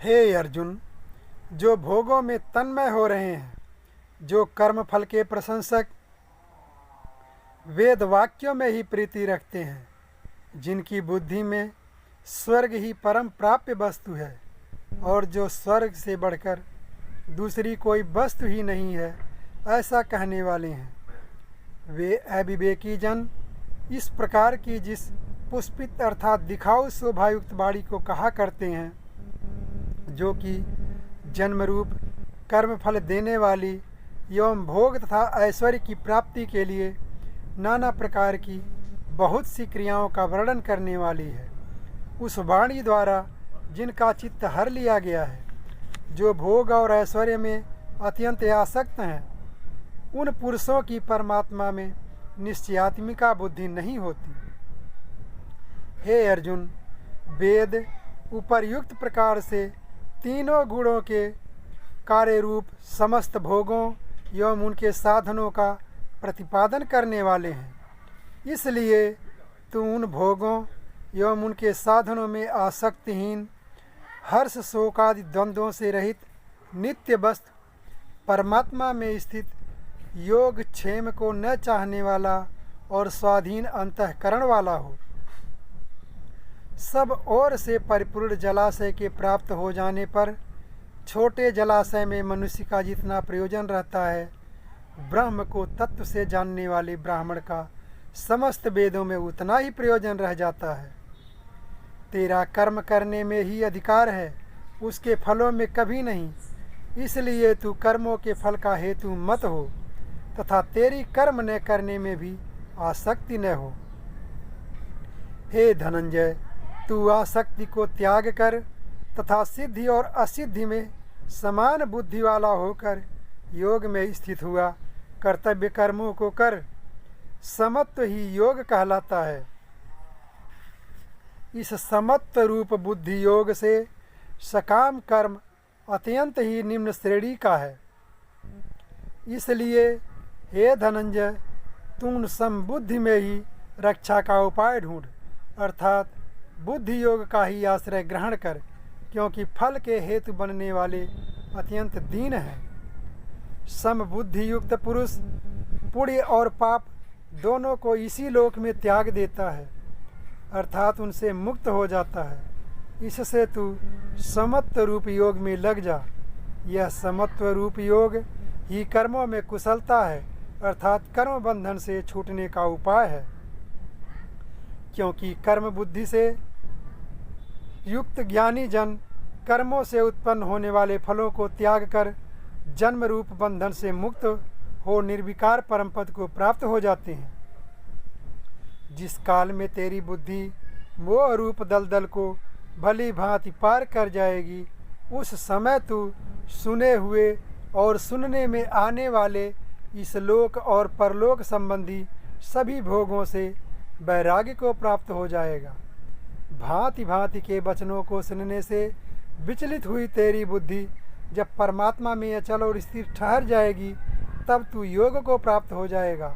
हे अर्जुन, जो भोगों में तन्मय हो रहे हैं, जो कर्म फल के प्रशंसक वेद वाक्यों में ही प्रीति रखते हैं, जिनकी बुद्धि में स्वर्ग ही परम प्राप्य वस्तु है और जो स्वर्ग से बढ़कर दूसरी कोई वस्तु ही नहीं है, ऐसा कहने वाले हैं, वे अविवेकी जन इस प्रकार की जिस पुष्पित अर्थात दिखाऊ शोभायुक्त वाणी को कहा करते हैं, जो कि जन्मरूप कर्मफल देने वाली एवं भोग तथा ऐश्वर्य की प्राप्ति के लिए नाना प्रकार की बहुत सी क्रियाओं का वर्णन करने वाली है। उस वाणी द्वारा जिनका चित्त हर लिया गया है, जो भोग और ऐश्वर्य में अत्यंत आसक्त हैं, उन पुरुषों की परमात्मा में निश्चयात्मिका बुद्धि नहीं होती। हे अर्जुन, वेद उपर्युक्त प्रकार से तीनों गुणों के कार्य रूप समस्त भोगों एवं उनके साधनों का प्रतिपादन करने वाले हैं। इसलिए तू उन भोगों एवं उनके साधनों में आसक्तिहीन, हर्ष शोक आदि द्वंद्वों से रहित, नित्य वस्तु परमात्मा में स्थित, योग क्षेम को न चाहने वाला और स्वाधीन अंतःकरण वाला हो। सब ओर से परिपूर्ण जलाशय के प्राप्त हो जाने पर छोटे जलाशय में मनुष्य का जितना प्रयोजन रहता है, ब्रह्म को तत्व से जानने वाले ब्राह्मण का समस्त वेदों में उतना ही प्रयोजन रह जाता है। तेरा कर्म करने में ही अधिकार है, उसके फलों में कभी नहीं। इसलिए तू कर्मों के फल का हेतु मत हो तथा तेरी कर्म न करने में भी आसक्ति न हो। हे धनंजय, तू आसक्ति को त्याग कर तथा सिद्धि और असिद्धि में समान बुद्धि वाला होकर योग में स्थित हुआ कर्तव्य कर्मों को कर। समत्व ही योग कहलाता है। इस समत्व रूप बुद्धि योग से सकाम कर्म अत्यंत ही निम्न श्रेणी का है। इसलिए हे धनंजय, तुम समबुद्धि में ही रक्षा का उपाय ढूंढ, अर्थात बुद्धि योग का ही आश्रय ग्रहण कर, क्योंकि फल के हेतु बनने वाले अत्यंत दीन हैं। समबुद्धि युक्त पुरुष पुण्य और पाप दोनों को इसी लोक में त्याग देता है, अर्थात उनसे मुक्त हो जाता है। इससे तू समत्व रूप योग में लग जा। यह समत्व रूप योग ही कर्मों में कुशलता है, अर्थात कर्म बंधन से छूटने का उपाय है। क्योंकि कर्म बुद्धि से युक्त ज्ञानी जन कर्मों से उत्पन्न होने वाले फलों को त्याग कर जन्म रूप बंधन से मुक्त हो निर्विकार परम पद को प्राप्त हो जाते हैं। जिस काल में तेरी बुद्धि मोह रूप दलदल को भली भांति पार कर जाएगी, उस समय तू सुने हुए और सुनने में आने वाले इस लोक और परलोक संबंधी सभी भोगों से वैराग्य को प्राप्त हो जाएगा। भांति भांति के वचनों को सुनने से विचलित हुई तेरी बुद्धि जब परमात्मा में अचल और स्थिर ठहर जाएगी, तब तू योग को प्राप्त हो जाएगा,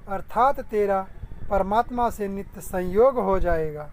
अर्थात तेरा परमात्मा से नित्य संयोग हो जाएगा।